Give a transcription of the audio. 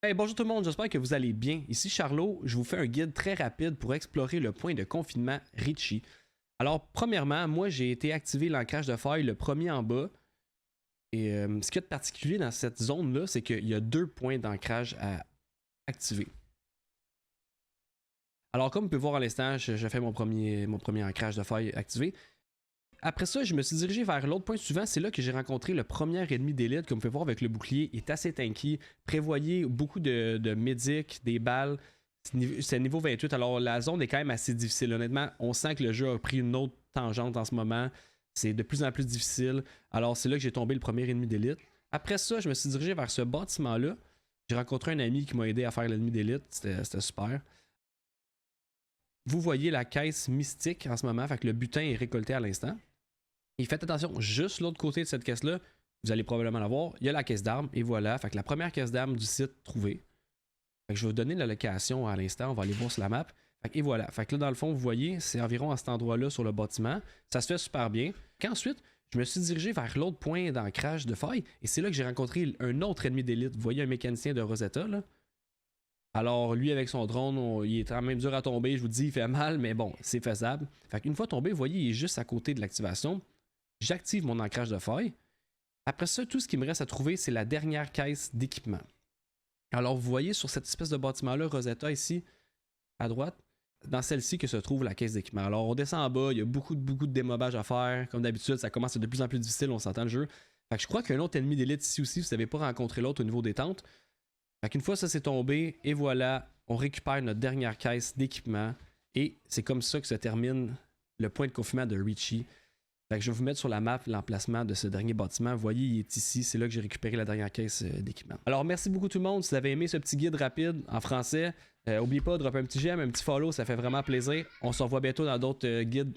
Hey, bonjour tout le monde, j'espère que vous allez bien. Ici Charlot, je vous fais un guide très rapide pour explorer le point de confinement Ritchie. Alors, premièrement, moi j'ai été activer l'ancrage de faille, le premier en bas. Et ce qu'il y a de particulier dans cette zone-là, c'est qu'il y a deux points d'ancrage à activer. Alors, comme vous pouvez voir à l'instant, je fais mon premier ancrage de faille activé. Après ça, je me suis dirigé vers l'autre point suivant. C'est là que j'ai rencontré le premier ennemi d'élite. Comme vous pouvez voir avec le bouclier, il est assez tanky. Prévoyez beaucoup de médics, des balles. C'est niveau 28. Alors la zone est quand même assez difficile. Honnêtement, on sent que le jeu a pris une autre tangente en ce moment. C'est de plus en plus difficile. Alors c'est là que j'ai tombé le premier ennemi d'élite. Après ça, je me suis dirigé vers ce bâtiment-là. J'ai rencontré un ami qui m'a aidé à faire l'ennemi d'élite. C'était super. Vous voyez la caisse mystique en ce moment. Fait que le butin est récolté à l'instant. Et faites attention, juste l'autre côté de cette caisse-là, vous allez probablement la voir, il y a la caisse d'armes, et voilà. Fait que la première caisse d'armes du site trouvée. Fait que je vais vous donner la location à l'instant, on va aller voir sur la map. Fait que, et voilà. Fait que là, dans le fond, vous voyez, c'est environ à cet endroit-là sur le bâtiment. Ça se fait super bien. Qu'ensuite, je me suis dirigé vers l'autre point d'ancrage de faille, et c'est là que j'ai rencontré un autre ennemi d'élite. Vous voyez un mécanicien de Rosetta, là. Alors, lui, avec son drone, il est quand même dur à tomber. Je vous dis, il fait mal, mais bon, c'est faisable. Fait qu'une fois tombé, vous voyez, il est juste à côté de l'activation. J'active mon ancrage de faille. Après ça, tout ce qui me reste à trouver, c'est la dernière caisse d'équipement. Alors, vous voyez sur cette espèce de bâtiment-là, Rosetta, ici, à droite, dans celle-ci que se trouve la caisse d'équipement. Alors, on descend en bas, il y a beaucoup de démobage à faire. Comme d'habitude, ça commence à être de plus en plus difficile, on s'entend le jeu. Fait que je crois qu'il y a un autre ennemi d'élite ici aussi, vous n'avez pas rencontré l'autre au niveau des tentes. Fait qu'une fois ça c'est tombé, et voilà, on récupère notre dernière caisse d'équipement. Et c'est comme ça que se termine le point de confinement de Ritchie. Fait que je vais vous mettre sur la map l'emplacement de ce dernier bâtiment. Vous voyez, il est ici. C'est là que j'ai récupéré la dernière caisse d'équipement. Alors, merci beaucoup tout le monde. Si vous avez aimé ce petit guide rapide en français, n'oubliez pas de dropper un petit j'aime, un petit follow. Ça fait vraiment plaisir. On se revoit bientôt dans d'autres guides